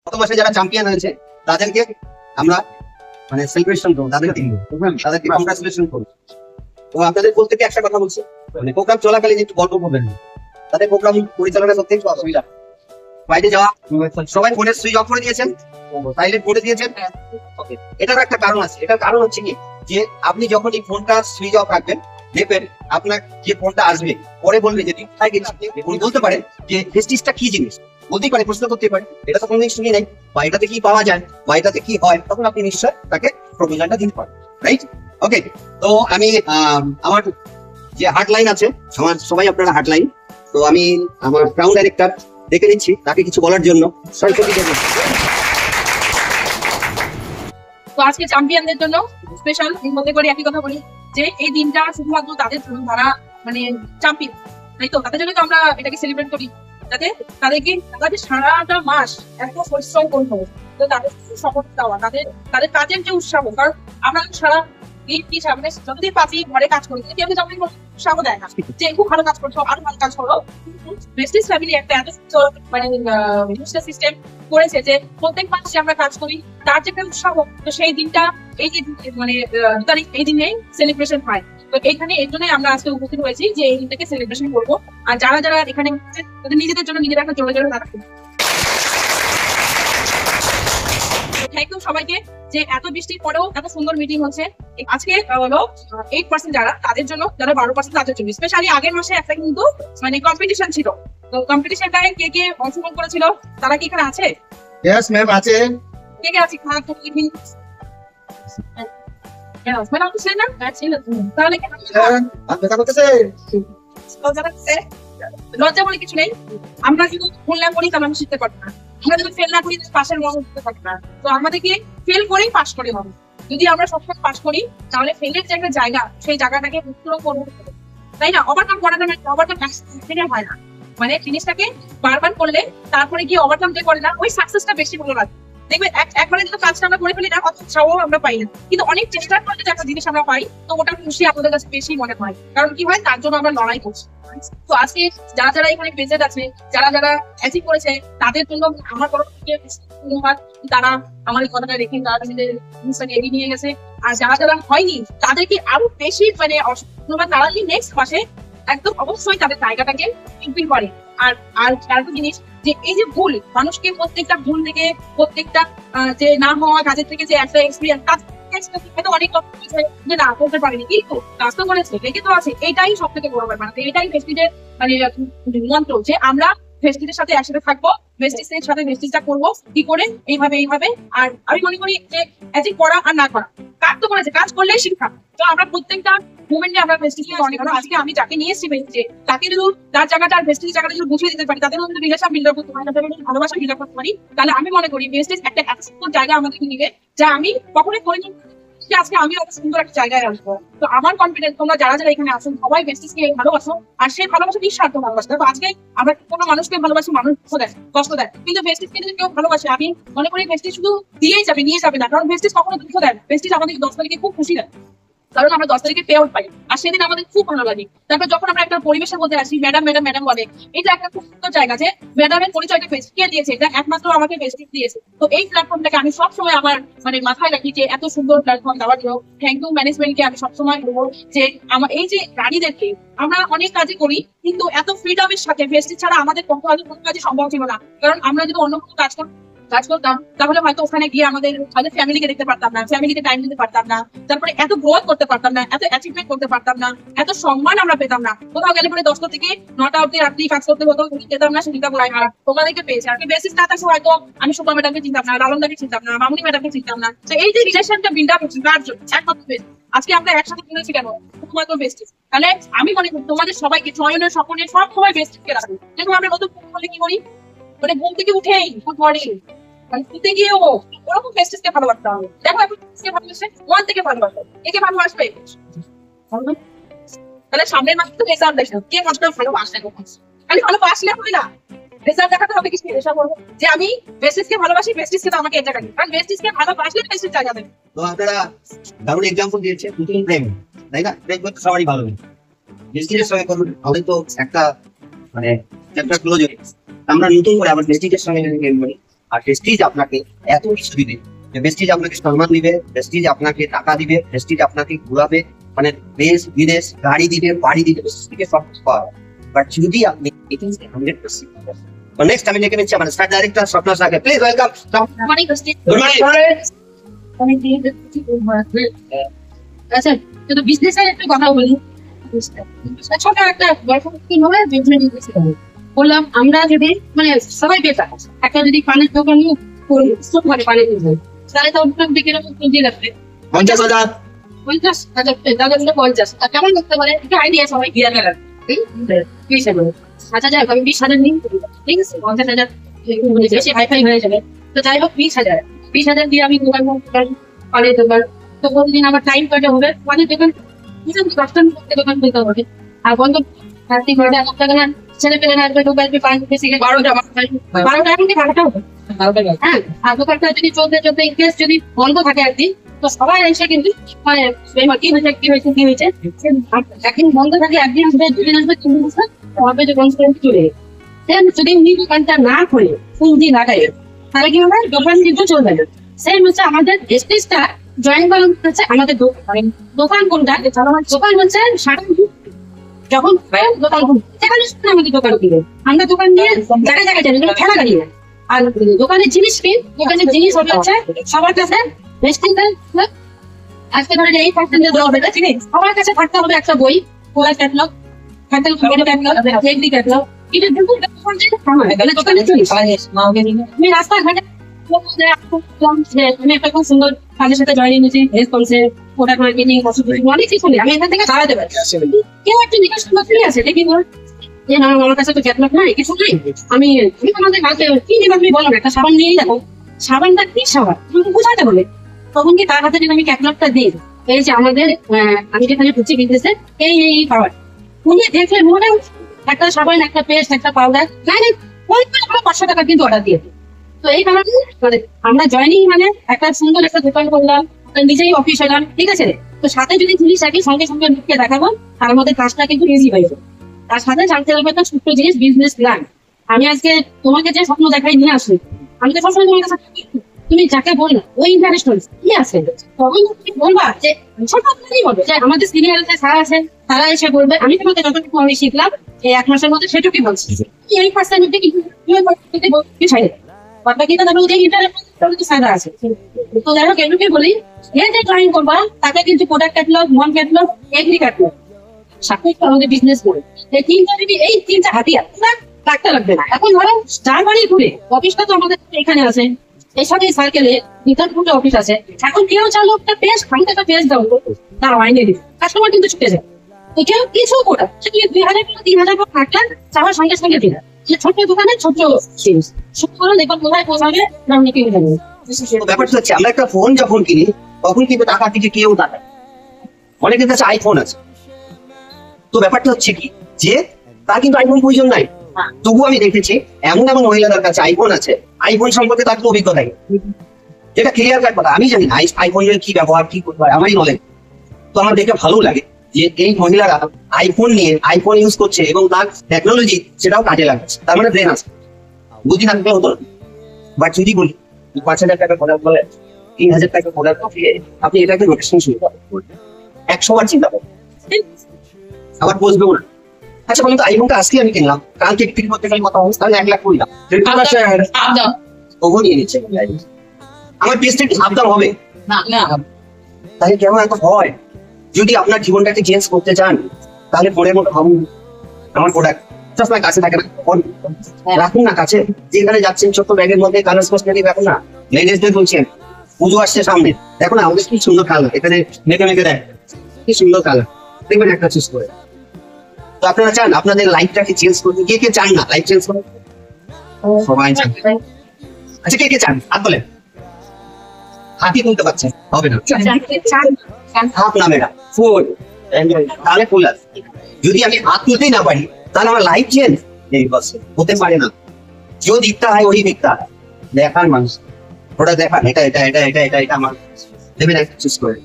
গত মাসে যারা চ্যাম্পিয়ন হয়েছে তাদেরকে আমরা মানে সেলিব্রেশন করবো, তাদেরকে কংগ্রাচুলেশন করবো। তো আপনাদের প্রত্যেককে একটা কথা বলছি, মানে প্রোগ্রাম চলাকালীন একটু গল্প করবেন না, তাদের প্রোগ্রাম পরিচালনা করতে একটু অসুবিধা। বাইরে যাওয়া, সবাই ফোনের সুইচ অফ করে দিয়েছেন, সাইলেন্ট করে দিয়েছেন। এটার একটা কারণ আছে। এটার কারণ হচ্ছে কি, যে আপনি যখন এই ফোনটা সুইচ অফ রাখবেন, দেখবেন আপনার যে ফোনটা আসবে পরে বলবে যে উনি বলতে পারে যে ভেস্টিজটা কি জিনিস, বলতেই পারে, প্রশ্ন করতে পারে, এটা তো কোনোদিন শুনি নাই, বা এটাতে কি পাওয়া যায়, বা এটাতে কি হয়, তখন আপনি নিশ্চয় তাকে প্রপোজালটা দিতে পারেন, রাইট? ওকে, তো আমি আমার যে হার্টলাইন আছে, আমার সবাই আপনারা হার্টলাইন, তো আমি আমার ক্রাউন ডাইরেক্টর দেখে নিচ্ছি তাকে কিছু বলার জন্য। তো আজকে চ্যাম্পিয়নদের জন্য স্পেশাল মনে করি একই কথা বলি যে এই দিনটা শুধুমাত্র তাদের জন্য, যারা মানে চ্যাম্পিয়ন, তাই তো তাদের জন্য তো আমরা এটাকে সেলিব্রেট করি, যাতে তাদেরকে তাদের সারাটা মাস এত পরিশ্রম করতে হবে, তো তাদের সাপোর্ট দেওয়া, তাদের কাজের যে উৎসাহ। কারণ আমরা সারা সামনে যতদিন পাচ্ছি ঘরে কাজ করি, কেউ কিন্তু আমাদের উৎসাহ দেয় না যে খুব ভালো কাজ করছো, আরো ভালো কাজ করো। প্রেস্টিজ ফ্যামিলি একটা এত সুন্দর মানে সিস্টেম করেছে যে প্রত্যেক মাসে আমরা কাজ করি, তার যে একটা উৎসাহ, তো সেই দিনটা এই যে মানে 2 তারিখ এই দিনে সেলিব্রেশন হয়। তো এইখানে এর জন্যই আমরা আজকে উপস্থিত হয়েছি যে এই দিনটাকে সেলিব্রেশন করবো। আর যারা যারা এখানে তাদের নিজেদের জন্য নিজেরা একটা জোরে জোরে রাখবে। থ্যাংক ইউ সবাইকে যে এত বৃষ্টির পরেও এত সুন্দর মিটিং হচ্ছে। আজকে হলো 8% যারা, তাদের জন্য, যারা 12% তাদের জন্য স্পেশালি। আগের মাসে একটা কিন্তু মানে কম্পিটিশন ছিল, তো কম্পিটিশনটায় কে কে অংশগ্রহণ করেছিল, তারা কি এখানে আছে? यस मैम আছে। কে কে আছে? মানে আপনি ছিলেন না? তাহলে লজ্জা বলে কিছু নেই। আমরা যদি ভুল না করি তাহলে আমি শিখতে পারবো না, আমরা যদি ফেল না করি পাশের মনে করতে পারবো না। তো আমাদেরকে ফেল করেই পাস করে হবে। যদি আমরা সবসময় পাস করি তাহলে ফেলের যে একটা জায়গা, সেই জায়গাটাকে উত্তরণ করবো, তাই না? ওভারকাম করাটা ওভারকাম থেকে হয় না, মানে জিনিসটাকে বারবার করলে তারপরে গিয়ে ওভারকাম যে করে না, ওই সাকসেসটা বেশি ভালো লাগে। দেখবে একবারে যদি কাজটা আমরা করে ফেলি না, অত উৎসাহ আমরা পাই না, কিন্তু অনেক চেষ্টা করলে যে একটা জিনিস আমরা পাই, তো ওটা খুশি আমাদের কাছে বেশি মনে হয়। কারণ কি হয়, তার জন্য আমরা লড়াই করছি। তো আজকে যারা যারা এখানে প্রেজেন্ট আছে, যারা যারা অ্যাচিভ করেছে, তাদের জন্য আমার তরফ থেকে ধন্যবাদ। তারা আমার কথাটা রেখে তারা নিজেদের জিনিসটাকে এগিয়ে নিয়ে গেছে। আর যারা যারা হয়নি তাদেরকে আরো বেশি মানে ধন্যবাদ। তারা কি নেক্সট মাসে একদম অবশ্যই তাদের জায়গাটাকে ইমপ্রুভ করে। আর আর আরেকটা জিনিস, যে এই যে ভুল, মানুষকে প্রত্যেকটা ভুল থেকে, প্রত্যেকটা যে না হওয়া কাজের থেকে যে একটা এক্সপিরিয়েন্স, অনেক যে না করতে পারেনি, কিন্তু কাজ তো করেছে, লেগে তো আছে, এটাই সব থেকে বড় ব্যাপার। এটাই ভেস্টিজের মানে মন্ত্র, যে আমরা ভেস্টিজের সাথে একসাথে থাকবো, ভেস্টিজের সাথে ভেস্টিজটা করবো কি করে, এইভাবে। আর আমি মনে করি যে অ্যাচিভ করা আর না করা, কাজ তো করেছে, কাজ করলেই শিক্ষা। তো আমরা প্রত্যেকটা মুভমেন্টে আমরা ভেস্টিজকে অনেক, আজকে আমি যাকে নিয়ে এসেছি ভেস্টিজে, তাকে যদি তার জায়গাটা আর ভেস্টিজের জায়গাটা যদি বুঝিয়ে দিতে পারি, তাদের মধ্যে রিলেশন বিল্ড আপ করতে পারি, তাদের মধ্যে ভালোবাসা বিল্ড আপ করতে পারি, তাহলে আমি মনে করি ভেস্টিজ একটা এত সুন্দর জায়গা আমাদেরকে নিবে, যা আমি কখনোই করিনি যে আজকে আমি অত সুন্দর একটা জায়গায় আসবো। তো আমার কনফিডেন্স, তোমরা যারা যারা এখানে আছো সবাই ভেস্টিজকে ভালোবাসো, আর সেই ভালোবাসা নিঃস্বার্থ ভালোবাসা। তো আজকে আমরা কোনো মানুষকে ভালোবাসি, মানুষ দেয়, কষ্ট দেয়, কিন্তু ভেস্টিজকে যদি কেউ ভালোবাসে, আমি মনে করি ভেস্টিজ শুধু দিয়েই যাবে, নিয়ে যাবে না। কারণ ভেস্টিজ কখনো দুঃখ দেয় না, ভেস্টিজ আমাদের 10 তারিখে খুব খুশি দেয়, কারণ আমরা 10 তারিখে পে আউট পাই, আর সেদিন আমাদের খুব ভালো লাগে। তারপর যখন আমরা একটা পরিবেশের মধ্যে আসি, ম্যাডাম ম্যাডাম ম্যাডাম বলে, এটা একটা খুব সুন্দর জায়গা, যে ম্যাডামের পরিচয়টা কে দিয়েছে, এটা একমাত্র আমাকে ভেস্টিজ দিয়েছে। তো এই প্ল্যাটফর্মটাকে আমি সবসময় আমার মানে মাথায় রাখি, যে এত সুন্দর প্ল্যাটফর্ম দেওয়ার জন্য থ্যাংক ইউ ম্যানেজমেন্টকে। আমি সবসময় বলবো যে আমার এই যে রানীদেরকে, আমরা অনেক কাজে করি, কিন্তু এত ফ্রিডমের সাথে ভেস্টিজ ছাড়া আমাদের পক্ষে হয়তো কোনো কাজই সম্ভব ছিল না। কারণ আমরা যদি অন্য কোনো কাজ করতাম, তাহলে হয়তো ওখানে গিয়ে আমাদের ফ্যামিলিকে দেখতে পারতাম না, ফ্যামিলিকে টাইম দিতে পারতাম না, তারপরে এত গ্রোথ করতে পারতাম না, এত অ্যাচিভমেন্ট করতে পারতাম না, এত সম্মান আমরা পেতাম না। কোথাও গেলে পরে 10টা থেকে 9টা অব্দি রাত্রি কাজ করতে হতো, পেতাম না সেটা বলাই। আর তোমাদেরকে পেয়েছে, আর কি বেসিস না থাকছে হয়তো আমি সুপা ম্যাডামকে চিনতাম না, লালনদাকে চিনতাম না, মামুনি ম্যাডামকে চিনতাম না। তো এই যে রিলেশনটা বিল্ড আপ হচ্ছে, তার জন্য একমাত্র বেস্ট। আজকে আমরা একসাথে কিনেছি কেন? শুধুমাত্র বেস্টিস। তাহলে আমি মনে করি তোমাদের সবাইকে, চয়নের স্বপনের সব সময় বেস্টিসকে রাখবো। দেখো আমরা নতুন বলে কি করি, মানে ঘুম থেকে উঠেই গুড মর্নিং ঘুরতে গিয়েও ওরকম বেস্টিসকে ভালোবাসতে হবে। দেখো এখন ভালোবাসে, ওয়ান থেকে ভালোবাসে, একে ভালোবাসবে। তাহলে সামনের মাসে তো রেজাল্ট দেখো, কে কষ্ট ভালোবাসে, খালি ভালোবাসলে হবে না, রেজাল্ট দেখাতে হবে। কিছু নেশা করবো যে আমি বেস্টিসকে ভালোবাসি, বেস্টিসকে তো আমাকে এই জায়গা দিই, কারণ বেস্টিসকে ভালোবাসলে বেস্টিস জায়গা দেবে। তো আপনারা দারুণ এক্সাম্পল দিয়েছে, নতুন প্রেম, তাই না? প্রেম করতে সবারই ভালো লাগে, বেস্টিজের সঙ্গে করুন। আমাদের তো একটা মানে চ্যাপ্টার ক্লোজ হয়ে গেছে, আমরা নতুন করে আবার বেস্টিজের সঙ্গে যদি প্রেম করি, আর প্রেস্টিজ আপনাকে এত কিছু দিবে যে প্রেস্টিজ আপনাকে সম্মান দিবে, প্রেস্টিজ আপনাকে টাকা দিবে, প্রেস্টিজ আপনাকে ঘুরাবে, মানে দেশ বিদেশ গাড়ি দিবে, বাড়ি দিবে, প্রেস্টিজকে সব কিছু পাওয়া। বাট যদি আপনি 100% নেক্সট আমি ডেকে নিচ্ছি আমাদের স্টার ডাইরেক্টর স্বপ্না স্যারকে, প্লিজ ওয়েলকাম। অনেক কষ্টে গুড মর্নিং। আচ্ছা, কিন্তু বিজনেসের একটু কথা বলি। ছোট একটা গল্প কি হবে, বিজনেস বললাম আমরা যদি মানে সবাই বেকার, একটা যদি পানের দোকান করে পানের দোকান, তাহলে তো ওখান থেকে এরকম পুঁজি লাগবে 50,000। 50,000 টাকা, 50 আর কেমন করতে পারে একটা আইডিয়া সবাই গিয়ে গেলেন। আচ্ছা যাই হোক, আমি 20,000 নিই, ঠিক আছে? 50,000 বেশি হাইফাই হয়ে যাবে। তো যাই হোক 20,000 দিয়ে আমি দোকান পানের দোকান, তো প্রতিদিন আমার টাইম কাটে হবে পানের দোকান, 10টা দোকান খুলতে হবে। আর বন্ধ রাত্রি 9টা টাকা না ছেলে পেলে না আসবে, ঢুকাবে পান বেশি 12টা এখন কি ভাড়াটা হবে। হ্যাঁ, আর দোকানটা যদি চলতে চলতে ইনকেস যদি বন্ধ থাকে একদিন, তো সবাই এসে কিন্তু মানে কি হয়েছে একদিন বন্ধ থাকে, একদিন আসবে, দুদিন আসবে, 3 দিন আসবে, হবে যে বন্ধ করে চলে। যদি উনি দোকানটা না খুলে পুঁজি লাগাই, তাহলে কি হবে, দোকান কিন্তু চলবে না। সেম হচ্ছে আমাদের স্টেজটা জয়েন করা হচ্ছে আমাদের দোকান কোনটা, দোকান হচ্ছে যখন দোকান সেখানে আমাদের দোকান কিনে আমরা দোকান নিয়ে জায়গায় জায়গায় যাই, খেলা গাড়ি। আর দোকানের জিনিস কিন, দোকানের জিনিস হচ্ছে সবার কাছে আজকে ধরে এই পার্সেন্টেজ দেওয়া হবে, ঠিক আছে? সবার কাছে থাকতে হবে একটা বই, কোলার ক্যাটলগ, ক্যাটলগ, এটা দোকানে জিনিস। আমি রাস্তাঘাটে আমি একটা খুব সুন্দর কাজের সাথে জয়েন নিয়েছি, রেসপন্সে প্রোডাক্ট মার্কেটিং, অনেক কিছু নেই, আমি এখান থেকে দাঁড়াতে পারি। কেউ একটা জিজ্ঞাসা করতে আছে দেখি বল যে না আমার কাছে তো ক্যাটলগ নাই, কিছু নাই, আমি তোমাদের কাছে কি দিন আপনি বলো, একটা সাবান নিয়েই দেখো, সাবানটা কি সাবান তুমি বুঝাতে বলে, তখন কি তার হাতে যদি আমি ক্যাটলগটা দিই, এই যে আমাদের আমি যেখানে ঢুকছি বিজনেসে এই পাওয়ার, উনি দেখলে মনে একটা সাবান, একটা পেস্ট, একটা পাউডার, ওই 500 টাকা কিন্তু অর্ডার দিয়ে। তো এই কারণে মানে আমরা জয়েনিং মানে একটা সুন্দর একটা দোকান করলাম, নিজেই অফিস হলাম, ঠিক আছে? তো সাথে যদি জিনিস রাখি, সঙ্গে সঙ্গে লোককে দেখাবো, তার মধ্যে কাজটা কিন্তু ইজি হয়ে যাবে। তার সাথে জানতে হবে একটা ছোট্ট জিনিস, বিজনেস প্ল্যান। আমি আজকে তোমাকে যে স্বপ্ন দেখাই নিয়ে আসি, আমি তো সবসময় তোমার কাছে তুমি যাকে বললা ওই ইন্টারেস্ট কি আছে, তখন তুমি বলবা যে ছোট প্ল্যানই বলবে যে আমাদের সিনিয়র যে স্যার আছে তারা এসে বলবে, আমি তোমাকে যতটুকু আমি শিখলাম এই 1 মাসের মধ্যে সেটুকুই বলছি, এই পার্সেন্ট বাকিটা দেখো যে ইন্টারেস্ট ফায়দা আছে। তো যাই হোক এটুকুই বলি, যে জয়েন করবা তাকে কিন্তু প্রোডাক্ট ক্যাটলগ, নন ক্যাটলগ, এগ্রি ক্যাটলগ, সাথে আমাদের বিজনেস করে এই তিনটা হাতিয়ার রাখতে লাগবে না। এখন ধরো যার বাড়ি ঘুরে, অফিসটা তো আমাদের এখানে আছে, এই সব এই সার্কেলে নিতান্তপুরে অফিস আছে। এখন কেউ চাইলো একটা পেস্ট, আমি একটা পেস্ট দাও, তার আইনে দিবে, কাস্টমার কিন্তু ছুটে যায়। তো কেউ কিছু করে সে 2,000 টাকা 3,000 টাকা রাখলেন, চাওয়ার সঙ্গে সঙ্গে দিলে ছোট্ট দোকানে ছোট্ট জিনিস শুরু করো, দেখো কোথায় পৌঁছাবে, ব্যাপারটা হচ্ছে আমরা একটা ফোন যখন কিনি তখন কিন্তু টাকা থেকে কেউ টাকায়, অনেকের কাছে আইফোন আছে। তো ব্যাপারটা হচ্ছে কি যে তার কিন্তু আইফোন প্রয়োজন নাই, তবু আমি দেখেছি এমন এমন মহিলাদের কাছে আইফোন আছে, আইফোন সম্পর্কে তার কোনো অভিজ্ঞতা নেই, যেটা ক্লিয়ার কাট কথা। আমি জানি আইফোনের কি ব্যবহার, কি করতে হয়, আমারই নলেজ। তো আমার দেখে ভালো লাগে যে এই মহিলারা আইফোন নিয়ে আইফোন ইউজ করছে এবং তার টেকনোলজি সেটাও কাজে লাগাচ্ছে, তার মানে ব্রেন আছে, বুদ্ধি থাকলে হতো। বাট যদি বলি 5,000 টাকা প্রোডাক্ট বলে 3,000 টাকা প্রোডাক্ট দিয়ে আপনি এটাকে রোটেশন শুরু করেন, 100 বার চিন্তা করেন, আবার বসবেও না। আচ্ছা বলুন তো, আইফোনটা আজকে আমি কিনলাম, কালকে বিক্রি করতে গেলে কত হবে? তাহলে 1 লাখ করলাম, ওভো নিয়ে নিচ্ছে, আমার পেস্টে হাফ দাম হবে না। তাহলে কেমন এত হয়? যদি আপনার জীবনটাকে চেঞ্জ করতে চান তাহলে ফোনের মতো ভাবুন, আমার প্রোডাক্ট সবসময় কাছে থাকে না, রাখুন না কাছে, যেখানে যাচ্ছেন ছোট্ট ব্যাগের মধ্যে কালার কসমেটিক রাখুন না। লেডিসদের বলছেন পুজো আসছে সামনে, দেখো না আমাদের কি সুন্দর কালার, এখানে মেখে মেখে দেয়, কি সুন্দর কালার, দেখবেন একটা চুজ করে। তো আপনারা চান আপনাদের লাইফটাকে চেঞ্জ করতে, কে কে চান না লাইফ চেঞ্জ করতে? সবাই চান। আচ্ছা কে কে চান হাত তোলেন, হাতি তুলতে পারছেন, হবে না, হাত নামে না, ফুল, তাহলে ফুল আছে। যদি আমি হাত তুলতেই না পারি তাহলে আমার লাইফ চেঞ্জ হতে পারে না। जो दिखता है वही दिखता है, দেখার মানুষ ওটা দেখান, এটা এটা এটা এটা এটা এটা আমার দেবেন একটা চুজ করে,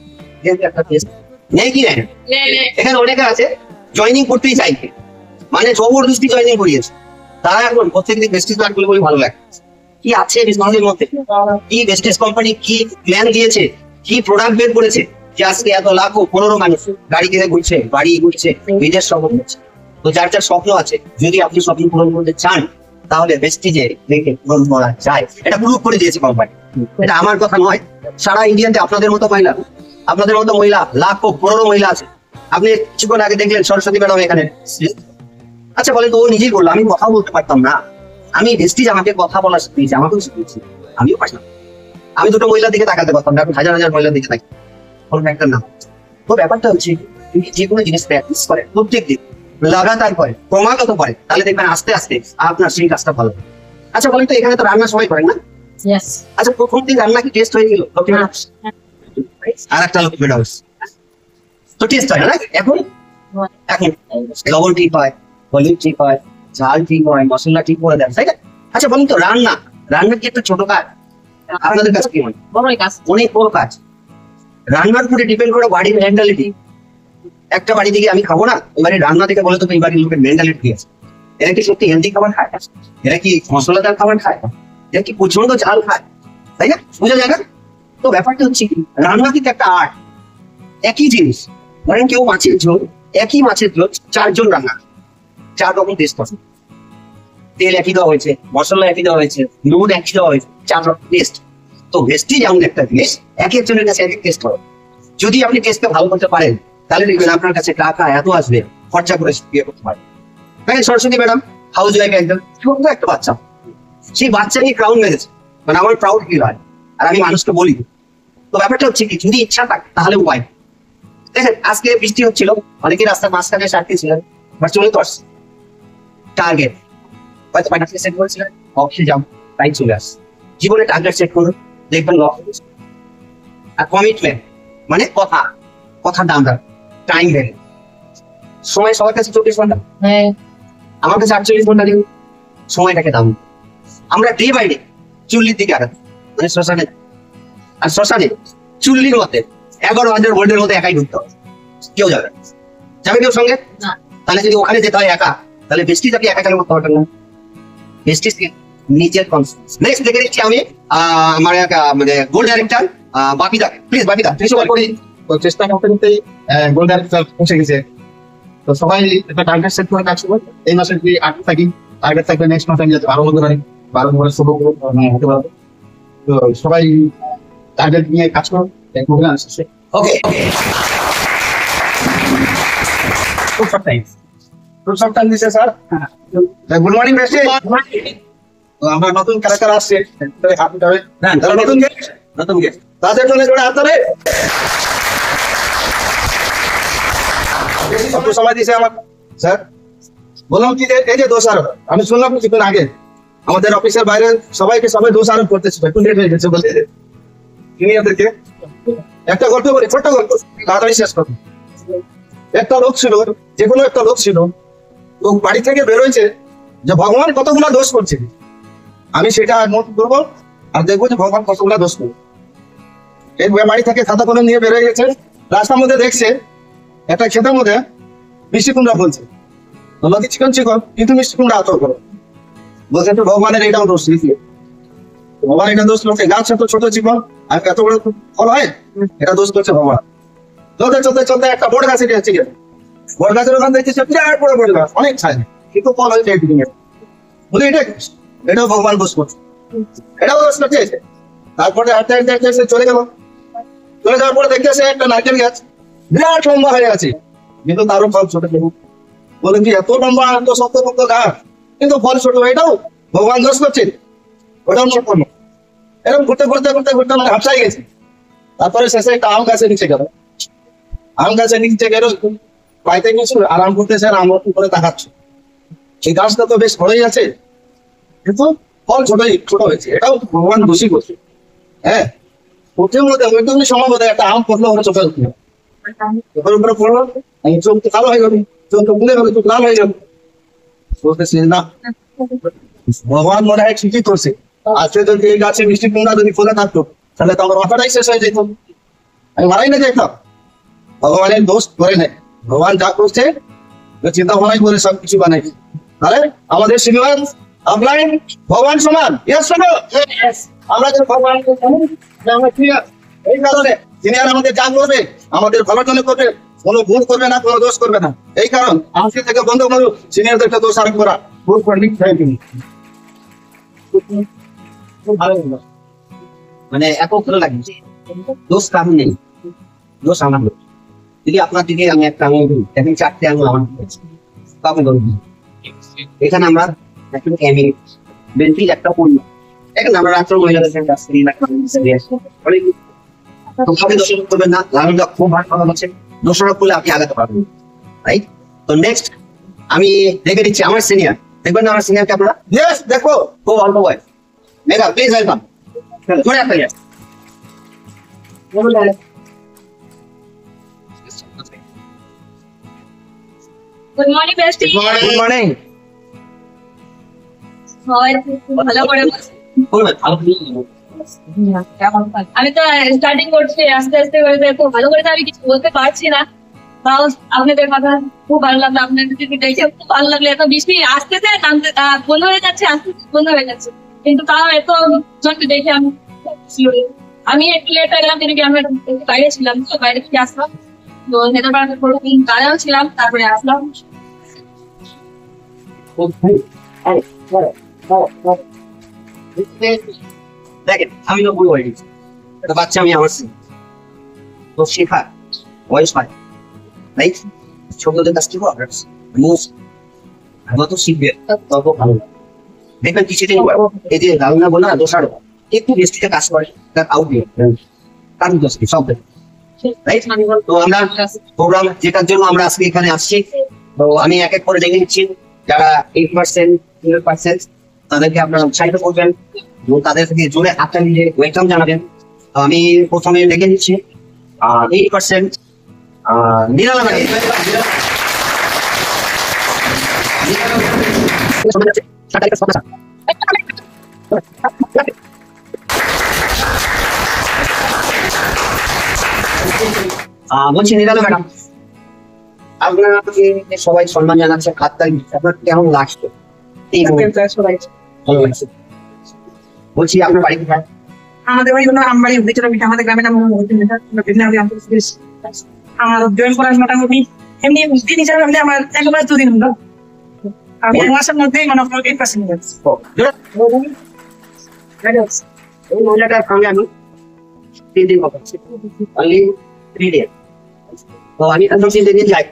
একটা টেস্ট নেই কি নেই। এখানে অনেকে আছে জয়েনিং করতেই চাইছে, মানে জবরদস্তি জয়েনিং করিয়েছে, তারা এখন প্রত্যেকদিন বেস্টিজ কার্ড গুলো ভালো লাগে, কি আছে বিজনেসের মধ্যে, কি বেস্টেজ কোম্পানি কি প্ল্যান দিয়েছে, কি প্রোডাক্ট বের করেছে যে আজকে এত লাখো 15 মানুষ গাড়ি কিনে ঘুরছে, বাড়ি ঘুরছে, বিদেশ সফর করছে। তো যার যার স্বপ্ন আছে, যদি আপনি স্বপ্ন পূরণ করতে চান তাহলে বেস্টিজে দেখে পূরণ করা যায়। এটা প্রুভ করে দিয়েছে কোম্পানি, এটা আমার কথা নয়। সারা ইন্ডিয়াতে আপনাদের মতো মহিলা লাখো 15 মহিলা আছে। আপনি কিছুক্ষণ আগে দেখলেন সরস্বতী ম্যাডাম এখানে। আচ্ছা বলেন তো, ও নিজেই বললো আমি কথা বলতে পারতাম না, আমি বেস্টিজ আমাকে কথা বলা শিখিয়েছি, আমাকেও শিখিয়েছি, আমিও পারতাম। আমি দুটো মহিলার দিকে তাকাতে পারতাম না, এখন হাজার হাজার মহিলার দিকে তাকি একটা নাম। তো ব্যাপারটা হচ্ছে তুমি যে কোনো জিনিস প্র্যাকটিস করে প্রত্যেক দিন লাগাতার করে ক্রমাগত করে, তাহলে দেখবেন আস্তে আস্তে আপনার সেই কাজটা ভালো হবে। আচ্ছা বলেন তো, এখানে তো রান্না সবাই করেন না? আচ্ছা প্রথম দিন রান্না কি টেস্ট হয়ে গেল? আর একটা লোক বের হাউস তো টেস্ট হয় না, এখন এখন লবণ ঠিক হয়, হলুদ ঠিক হয়, ঝাল ঠিক হয়, মশলা ঠিক করে দেন, তাই না? আচ্ছা বলুন তো, রান্না কি একটা ছোট কাজ? আপনাদের কাছে কি মনে হয়? অনেক বড় কাজ। রান্নার উপরে ডিপেন্ড করে বাড়ির মেন্টালিটি। একটা বাড়ি থেকে আমি খাবো না, এবারে রান্না থেকে বলে তো এই বাড়ির লোকের মেন্টালিটি কি আছে, এরা কি সত্যি হেলদি খাবার খায়, এরা কি মশলাদার খাবার খায়, এরা কি প্রচন্ড ঝাল খায়, তাই না? বুঝা যায় না? তো ব্যাপারটা হচ্ছে কি, রান্না কিন্তু একটা আর্ট। একই জিনিস ধরেন কেউ মাছের ঝোল, একই মাছের ঝোল 4 জন রান্না, 4 রকম টেস্ট আছে। তেল একই দেওয়া হয়েছে, মশলা একই দেওয়া হয়েছে, নুন একই দেওয়া হয়েছে, 4 রকম টেস্ট। তো ভেস্টিজ এমন একটা জিনিস, এক একজনের কাছে এক এক টেস্ট হবে। যদি আপনি টেস্টটা ভালো করতে পারেন তাহলে দেখবেন আপনার কাছে টাকা এত আসবে, খরচা করে বিয়ে করতে পারেন। দেখেন সরস্বতী ম্যাডাম হাউস ওয়াইফ, একদম ছোট্ট একটা বাচ্চা, সেই বাচ্চা নিয়ে ক্রাউন মেরেছে, মানে আমার প্রাউড ফিল হয়, আর আমি মানুষকে বলি। তো ব্যাপারটা হচ্ছে কি, যদি ইচ্ছা থাকে তাহলে উপায়। দেখেন আজকে বৃষ্টি হচ্ছিল, অনেকে রাস্তার মাঝখানে সারতে ছিলেন, বাট চলে তো আসছে টার্গেট, হয়তো ফাইনান্সিয়াল সেট করেছিলেন, অফিসে যাও, তাই চলে আসছে। জীবনে টার্গেট সেট করুন, দেখবেন লক্ষ্য। আর কমিটমেন্ট মানে কথা দাম রাখ, টাইম দেন। সময় সবার কাছে 24 ঘন্টা, আমার কাছে 48 ঘন্টা দিন, সময়টাকে দাম। আমরা ডে বাই ডে চুল্লির দিকে আগাতে, মানে শ্মশানে, আর শ্মশানে চুল্লির মধ্যে 11,000 ভোল্টের মধ্যে একাই ঢুকতে হবে, কেউ যাবে কেউ সঙ্গে? তাহলে যদি ওখানে যেতে হয় একা, তাহলে বেস্টিজ আপনি একা কেন করতে পারবেন না? বেস্টিজ নিজের কনফিডেন্স। নেক্সট দেখে নিচ্ছি আমি আমার মানে গোল্ড ডাইরেক্টর বাপিদা, প্লিজ বাপিদা সবাই করি। তো চেষ্টা করতে করতেই গোল ডাইরেক্টর পৌঁছে গেছে। তো সবাই একটা টার্গেট সেট করে কাজ করবে। এই মাসে যদি 8 থাকি, টার্গেট থাকবে নেক্সট মাসে আমি যাতে 12 হতে পারি, 12 বছর শুভ হতে পারবো। তো সবাই টার্গেট নিয়ে কাজ করো, দেখবো না আসছে। ওকে খুব শর্ট টাইম দিছে স্যার। Good morning বেস্টি। তো আমরা নতুন ক্যারেক্টার আসছে, হাতে হবে তারা নতুন গেস্ট তাদের জন্য জোড়া হাত ধরে একটু সময় দিয়েছে আমার স্যার। বললাম কি যে এই যে দোষ আরোপ, আমি শুনলাম কিছুক্ষণ আগে আমাদের অফিসের বাইরে সবাই দোষ আরোপ করতেছে, একটু লেট হয়ে গেছে বলতে ইঞ্জিনিয়ারদেরকে। একটা গল্প বলি, ছোট্ট গল্প, তাড়াতাড়ি শেষ করবো। একটা লোক ছিল, যে কোনো একটা লোক ছিল, ও বাড়ি থেকে বেরোয়েছে যে ভগবান কতগুলা দোষ করছে, আমি সেটা নোট করবো আর দেখবো যে ভগবান কতগুলা দোষ করবো। এই বাড়ি থেকে খাতা কলম নিয়ে বেরোয় গেছে, রাস্তার মধ্যে দেখছে একটা ক্ষেতের মধ্যে মিষ্টি কুমড়া ফলছে। তো লোকে চিকন কিন্তু মিষ্টি কুমড়া আতর করো, বলছে তো ভগবানের এটাও দোষ লিখি। ভগবান এটা দোষ লোকে, গাছ এত ছোট চিকন আর এত বড় ফল হয়, এটা দোষ করছে ভগবান। চলতে একটা বড় গাছ এটা হচ্ছে, বড় গাছের ওখান দেখছে বিরাট বড় বড় গাছ, অনেক ছায়, কিন্তু ফল হয়েছে বলে এটাও ভগবান দোষ করছে, এটাও দোষ করছে। তারপরে হাঁটতে হাঁটতে হাঁটতে চলে যাওয়ার পরে দেখতেছে একটা নারকেল গাছ বিরাট লম্বা হয়ে আছে, কিন্তু তারও ফল ছোট। বলেন কি এত লম্বা এত শক্ত গাছ কিন্তু ফল ছোট, এটাও ভগবান দোষ করছে, ওটাও নোট করলো। এরকম ঘুরতে মানে হাঁপসাই গেছে। তারপরে শেষে একটা আম গাছের নিচে গেল, আম গাছের নিচে গেল, পাইতে গেছে আরাম করতেছে, আর আম করে তাকাচ্ছে। সেই গাছটা তো বেশ বড়ই আছে, কিন্তু ফল ছোট হয়েছে, এটাও ভগবান দোষী করছে। হ্যাঁ, চোখের মধ্যে ওইটুকুনি সময় বোধ একটা আম পড়লো, ওরা চোখের উপরে পড়লো, চোখ তো কালো হয়ে যাবে, চোখ তো মুলে গেল, চোখ লাল হয়ে যাবে। বলতেছে না, ভগবান মনে হয় ঠিকই করছে, আজকে যদি এই গাছে মিষ্টি কুমড়া যদি ফলে থাকতো তাহলে তো আমার মাথাটাই শেষ হয়ে যেত, আমি মারাই না যেতাম। ভগবানের দোষ ধরে নেই, ভগবান যা করছে চিন্তা ভাবনাই করে সবকিছু বানাই। তাহলে আমাদের শ্রীনিবাস অফলাইন ভগবান সমান ইয়েস না আমরা যে ভগবান আমরা ক্লিয়ার এই কারণে সিনিয়র আমাদের যা করবে আমাদের ভালোর জন্য করবে, কোনো ভুল করবে না, কোনো দোষ করবে না। এই কারণ আজকে থেকে বন্ধ করো সিনিয়রদেরকে দোষ আরোপ করা। ভুল করলি মানে এত ভালো লাগে, দোষ কারণ নেই, দোষ আমার। যদি আপনার দিকে আমি একটা আঙুল দিই, এখন 4টে আঙুল আমার কাউকে দোষ দিই। এখানে আমরা একটা ক্যামিং বেঞ্চির একটা পণ্য, এখানে আমরা রাত্র মহিলাদের সঙ্গে কাজ করি, দোষারোপ করবেন না। লালনটা খুব ভালো কথা হচ্ছে, দোষারোপ করলে আপনি আগাতে পারবেন, রাইট? তো নেক্সট আমি দেখে দিচ্ছি আমার সিনিয়র, দেখবেন না আমার সিনিয়রকে আপনারা? ইয়েস দেখো খুব অল্প বয়স, মেঘা প্লিজ ওয়েলকাম। ধরে একটা ইয়ে গুড মর্নিং বেস্টি। Good morning. সবাই ভালো করে বসে। আমি তো স্টার্টিং করছি, আস্তে আস্তে করে খুব ভালো করে তো আমি কিছু বলতে পারছি না। তাও আপনাদের কথা খুব ভালো লাগলো, আপনাদের দিকে দেখে খুব ভালো লাগলো। এত বৃষ্টি আসতেছে, বন্ধ হয়ে যাচ্ছে, আস্তে বন্ধ হয়ে যাচ্ছে, কিন্তু তাও এত জনকে দেখে আমি একটু লেট হয়ে গেলাম, কিন্তু আমি বাইরে ছিলাম, তো বাইরে থেকে আসলাম, তো হেদারবাদ দাঁড়াও ছিলাম, তারপরে আসলাম। দেখেন আমি তো বই বলি, একটা বাচ্চা আমি আমার তো শেখা বয়স পায়, রাইট? ছোটদের কাছ থেকে যত শিখবে তত ভালো। দেখবেন কিছুদিন এই যে ধারণা বলে না দোষারোপ, একটু বেশিটা কাজ করে তার আউটডে কারণ দোষ সব রাইট। তো আমরা প্রোগ্রাম যেটার জন্য আমরা আজকে এখানে আসছি, তো আমি এক এক করে দেখে নিচ্ছি যারা 8%, 12% তাদেরকে আপনারা উৎসাহিত করবেন এবং তাদের থেকে জোরে হাতটা নিয়ে ওয়েলকাম জানাবেন। তো আমি প্রথমে দেখে নিচ্ছি 8% নিরানব্বই। বলছি নিরালা ম্যাডাম, আপনাকে সবাই সম্মান জানাচ্ছে, হাততালি দিচ্ছে, আপনার কেমন লাগছে? বলছি আপনার বাড়ি কোথায়? আমাদের বাড়ি হলো আমবাড়ি, ভিতরে আমাদের গ্রামের নাম আমার জয়েন করার মোটামুটি এমনি দিন হিসাবে হলে আমার একবার 2 দিন হলো। আমি 1 মাসের মধ্যেই মানে 8% এই মহিলাটার সঙ্গে আমি 3 দিন কথা বলছি, অনলি 3 ডে। তো আমি প্রথম 3 দিন যাই,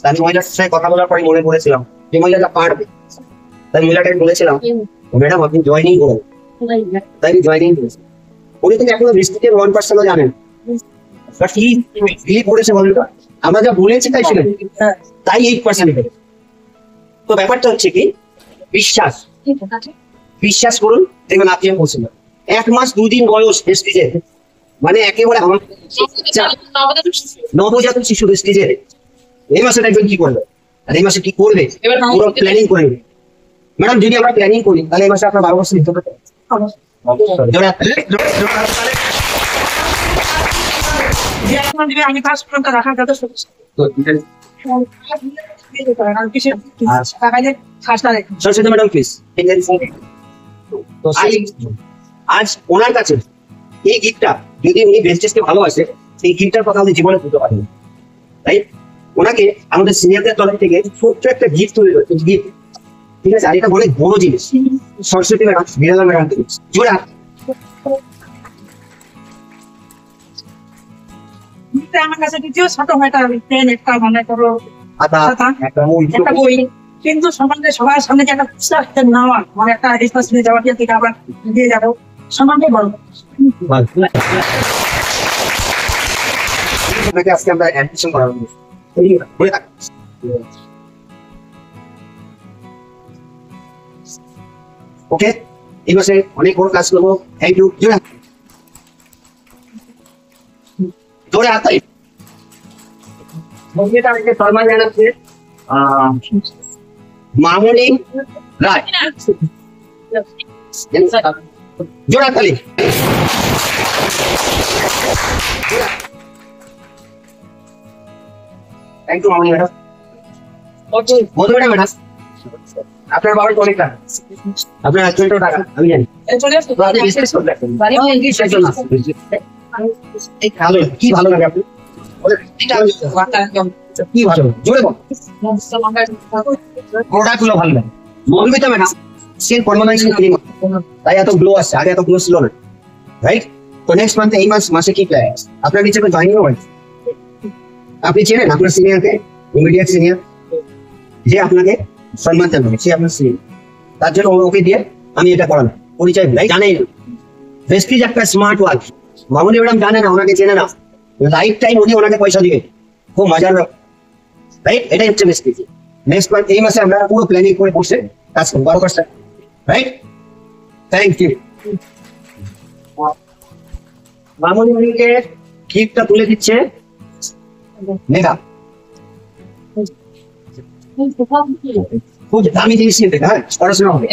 আমি মহিলার সাথে কথা বলার পরে মনে করেছিলাম যে মহিলাটা পারবে, তাই মহিলাটাকে বলেছিলাম ম্যাডাম আপনি জয়েনিং করুন, তাই জয়েনিং করেছি। উনি কিন্তু এখনো বৃষ্টিতে 1%ও জানেন কি করেছে মহিলাটা, আমরা যা বলেছি তাই শুনেন, তাই 8% পেয়েছে। তো ব্যাপারটা হচ্ছে কি বিশ্বাস, বিশ্বাস করুন, দেখবেন আপনি বলছেন 1 মাস 2 দিন বয়স স্টেজে, মানে একেবারে আমার নবজাতক শিশু স্টেজে এই মাসে দেখবেন কি করবে আর এই মাসে কি করবে পুরো প্ল্যানিং করে নেবে। ম্যাডাম যদি আমরা প্ল্যানিং করি তাহলে এই মাসে আপনার 12 বছর দিতে পারবে। আমি ফার্স্ট ফোনটা রাখা যাতে সরস্বতী ম্যাডাম প্লিজ। তো আজ ওনার কাছে এই গিফটটা যদি উনি বেস্টেসকে ভালোবাসে, এই গিফটটার কথা উনি জীবনে বুঝতে পারেন, তাই ওনাকে আমাদের সিনিয়রদের তরফ থেকে ছোট্ট একটা গিফট তৈরি করতে, গিফট, ঠিক আছে? আর এটা অনেক বড় জিনিস, সরস্বতী ম্যাডাম, বিড়ালা ম্যাডাম জোড়া আমার কাছে দ্বিতীয় ছোট ভাইটা পেন একটা মনে করো আতা একটা একটা বই, কিন্তু সমাজে সবার সামনে যে একটা পুস্তক নেওয়া মানে একটা রেসপন্সিবিলিটি যাওয়ার থেকে আবার দিয়ে যাবো সমাজে বড়। আপনাকে আজকে আমরা অ্যাডমিশন করাবো। ওকে, এই মাসে অনেক বড় কাজ করবো। Thank you. জোরে হাত তালি। সম্মান জানাচ্ছে মামনি রায়। জোরে হাত তালি। Thank you Mamoni madam. Madhu madam. আপনার বাবার অনেক টাকা, আপনার 1 কোটি টাকা আমি জানি। চলে আসতো তো আপনি বিজনেস করতে পারেন। কিসের জন্য আসছেন? এই ভালো, কি ভালো লাগে আপনি? কি ভালো জোরে বল। প্রোডাক্ট গুলো ভালো লাগে, মৌলবিতা ম্যাডাম সেল ফর্মালাইজেশন ক্রিম, তাই এত গ্লো আসছে, আগে এত গ্লো ছিল না, রাইট? তো নেক্সট মান্থে, এই মাসে কি প্ল্যান? আপনার নিচে কোনো জয়েনিং হয়? আপনি চেনেন আপনার সিনিয়রকে, ইমিডিয়েট সিনিয়র, যে আপনাকে সম্মান জানাবে, সে আপনার সিনিয়র, তার জন্য ওকে দিয়ে আমি এটা করালাম, পরিচয় দিলাই। জানেই না প্রেস্টিজ একটা স্মার্ট ওয়াচ, মামুনি ম্যাডাম জানে না, ওনাকে চেনে না, লাইফ টাইম উনি ওনাকে পয়সা দিবে, খুব মজার, রাইট? এটাই হচ্ছে প্রেস্টিজ। নেক্সট মান্থ, এই মাসে আমরা পুরো প্ল্যানিং করে বসে কাজ করবো 12%, রাইট? Thank you. মামুনি ম্যাডামকে গিফটটা তুলে দিচ্ছে মেঘা, খুব দামি জিনিস নিতে, হ্যাঁ পড়াশোনা হবে।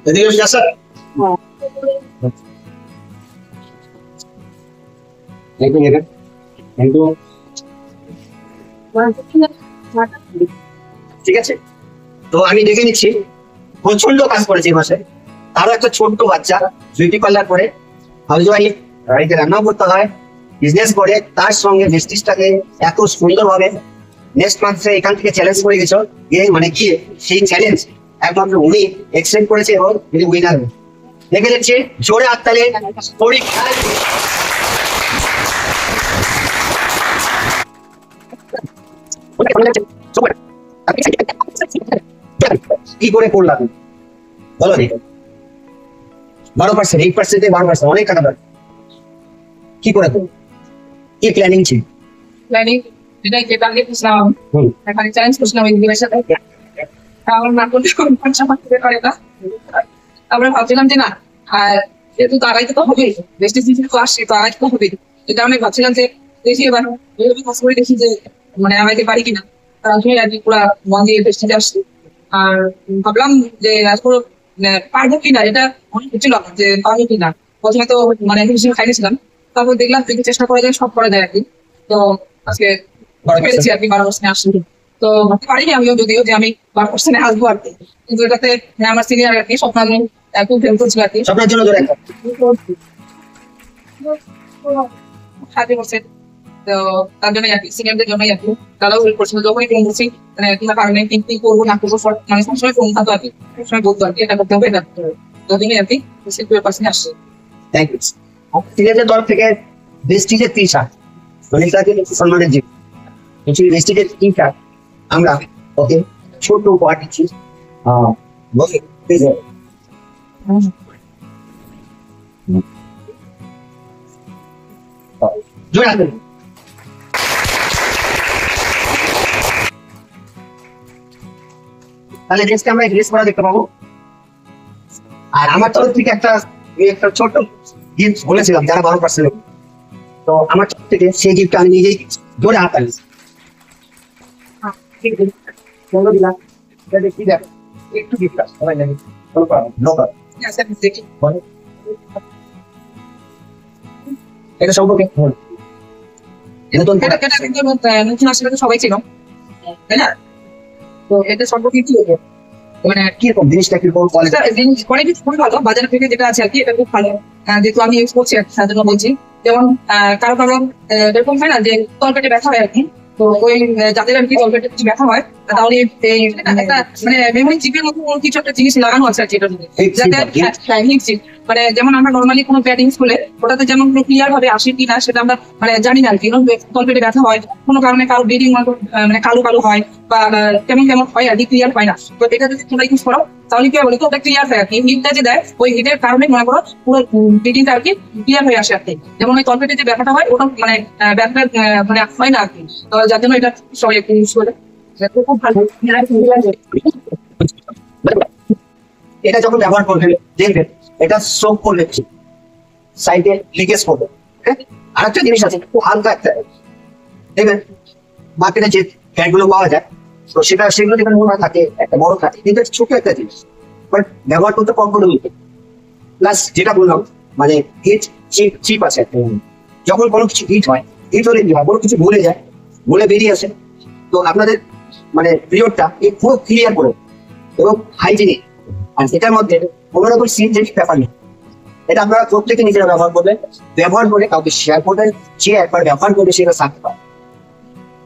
এদিকে এসে আসা। ঠিক আছে, তো আমি দেখে নিচ্ছি, প্রচন্ড কাজ করেছে এই মাসে। আরো একটা ছোট্ট বাচ্চা বিউটি পার্লার করে হাউস ওয়াইফ, বাড়িতে রান্নাও করতে হয়, বিজনেস করে, তার সঙ্গে মিস্ট্রিজটাকে এত সুন্দর ভাবে নেক্সট মান্থে এখান থেকে চ্যালেঞ্জ করে গেছো, মানে কি সেই চ্যালেঞ্জ একমাত্র উনি এক্সেপ্ট করেছে এবং উনি উইনার। দেখে যাচ্ছে জোরে হাততালি। কি করে করলাম বলো দেখো, 12%, 8%, 12%, অনেক টাকা দেয়। কি করে করবো, কি প্ল্যানিং ছিল? প্ল্যানিং যেটাই যে টার্গেট করছিলাম, এখানে চ্যালেঞ্জ করছিলাম ইংলিশের সাথে, আমার না করলে কোনো খরচা করতে পারে না। আমরা ভাবছিলাম যে না, আর যেহেতু তো আগাইতে তো হবে, বেস্ট সিজন তো আসছে, তো আগাইতে তো হবে, এই কারণে ভাবছিলাম যে দেখি এবার কাজ করে দেখি যে মানে আগাইতে পারি কিনা। আমি আর কি পুরো মন দিয়ে বেস্টিতে আসছি, আর ভাবলাম যে আসলে পারবো কিনা, এটা মনে হচ্ছিল যে পারবো কিনা। প্রথমে তো মানে হিসেবে খাইছিলাম, তারপর দেখলাম দেখি চেষ্টা করা যায়, সব করা যায় আর কি। তো আজকে পেরেছি আর কি 12% আসছি। তো ভাবতে পারিনি আমিও, যদিও যে আমি 12% আসবো আর কি, কিন্তু এটাতে আমার সিনিয়র আর কি স্বপ্ন খুব হেল্প করছিল আর কি। আপনার জন্য ধরে একটা 60%, তো তার জন্য আর কি, সিনিয়রদের জন্যই আর কি, তারাও হেল্প করছিল। যখনই ফোন করছি মানে কোনো কারণে কি করবো না করবো, মানে সবসময় ফোন থাকতো আর কি, সবসময় বলতো আর কি এটা করতে হবে, এটা করতে হবে। তো তিনি আর কি 60% আসছে। Thank you. সিনিয়রদের তরফ থেকে বেস্টিজের টি-শার্ট, অনেকটাকে সম্মানের জিনিস, কিছু বেস্টিজের টি-শার্ট আমরা ওকে ছোট উপহার দিচ্ছি। বসে জোরে হাত তালি। তাহলে নেক্সট আমরা ড্রেস পরা দেখতে পাবো। আর আমার তরফ থেকে একটা ছোট গিফট বলেছিলাম যারা 12%, তো আমার তরফ থেকে সেই গিফটটা আমি নিজেই জোরে হাত তালি দিলাম। দেখি দেখ একটু গিফট সবাই জানি দেখি এটা সম্পর্কে নতুন এটা কিন্তু নতুন আসলে তো সবাই ছিল, তাই না? তো এটা সম্পর্কে কি হবে, মানে কিরকম জিনিসটা, কিরকম কলেজ কোয়ালিটি খুবই ভালো, বাজার থেকে যেটা আছে আর কি এটা খুব ভালো। যেহেতু আমি ইউজ করছি আর কি, তার জন্য বলছি। যেমন কারো কারো এরকম হয় না যে তলপেটে ব্যথা হয় আর কি, তো ওই যাদের আর কি তলপেটে কিছু ব্যথা হয়, তাহলে একটা মানে মেমোরি চিপের মতো কোনো কিছু একটা জিনিস লাগানো আছে আর কি এটার মধ্যে, যাতে হিট চিপ, মানে যেমন আমরা নর্মালি কোনো প্যাড ইউজ করলে ওটাতে যেমন ক্লিয়ার ভাবে আসে কিনা সেটা আমরা মানে জানি না আর কি। তলপেটে ব্যথা হয় কোনো কারণে, কারো ব্লিডিং মানে কালো কালো হয় বা কেমন কেমন হয় আর কি, ক্লিয়ার হয় না। তো এটা যদি তোমরা ইউজ করো তাহলে কি হবে, তো ওটা ক্লিয়ার হয় আর কি। হিটটা যে দেয় ওই হিটের কারণে মনে করো পুরো ব্লিডিংটা আর কি ক্লিয়ার হয়ে আসে আর কি। যেমন ওই তলপেটে যে ব্যথাটা হয় ওটা মানে ব্যথাটা মানে হয় না আর কি। তো যার জন্য এটা সবাই একটু ইউজ করে, খুব ভালো। এটা যখন ব্যবহার করবেন দেখবেন এটা সোপ করবে, সাইডে লিকেজ করবে। আর একটা জিনিস আছে, খুব হালকা একটা দেখবেন মার্কেটে যে প্যাড গুলো পাওয়া যায়, তো সেগুলো যেখানে মনে থাকে একটা বড় থাকে, কিন্তু ছোট একটা জিনিস, বাট ব্যবহার করতে কমফোর্টেবল। প্লাস যেটা বললাম মানে হিট চিপ আছে, যখন কোনো কিছু হিট হয়, হিট হলে কি হয়, কোনো কিছু ভুলে যায়, বলে বেরিয়ে আসে। তো আপনাদের মানে পিরিয়ডটা পুরো ক্লিয়ার করে এবং হাইজিনিক, আর এটার মধ্যে কোনো রকম সিনথেটিক ব্যাপার নেই। এটা আপনারা প্রত্যেকে নিজেরা ব্যবহার করবেন, ব্যবহার করে কাউকে শেয়ার করবেন, যে একবার ব্যবহার করবে সেটা সাথে পাবে,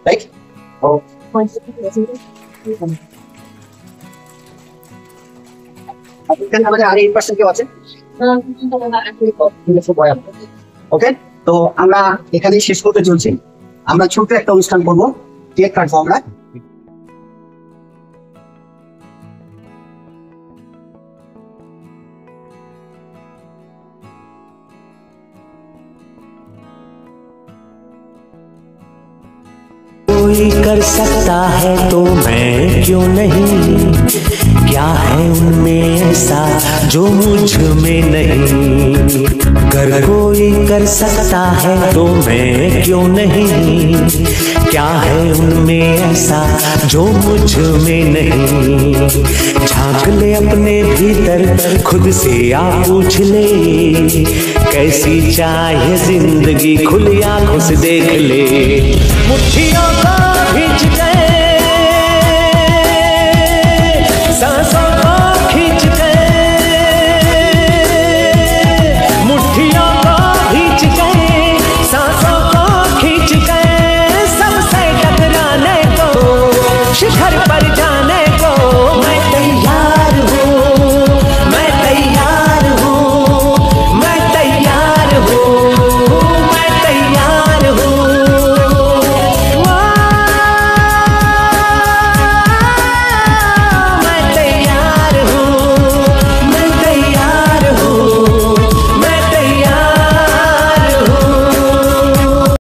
রাইট? আমাদের আর 8% কেউ আছে? ওকে, তো আমরা এখানেই শেষ করতে চলছি। আমরা ছোট্ট একটা অনুষ্ঠান করবো, কেক কাটবো আমরা। कोई कर सकता है तो मैं क्यों नहीं, क्या है उनमें ऐसा जो मुझ में नहीं। अगर कोई कर सकता है तो मैं क्यों नहीं, क्या है उनमें ऐसा जो मुझ में नहीं। झांक ले अपने भीतर खुद से आ पूछ ले, कैसी चाहे जिंदगी खुली आंखों से देख ले। मुट्ठियों का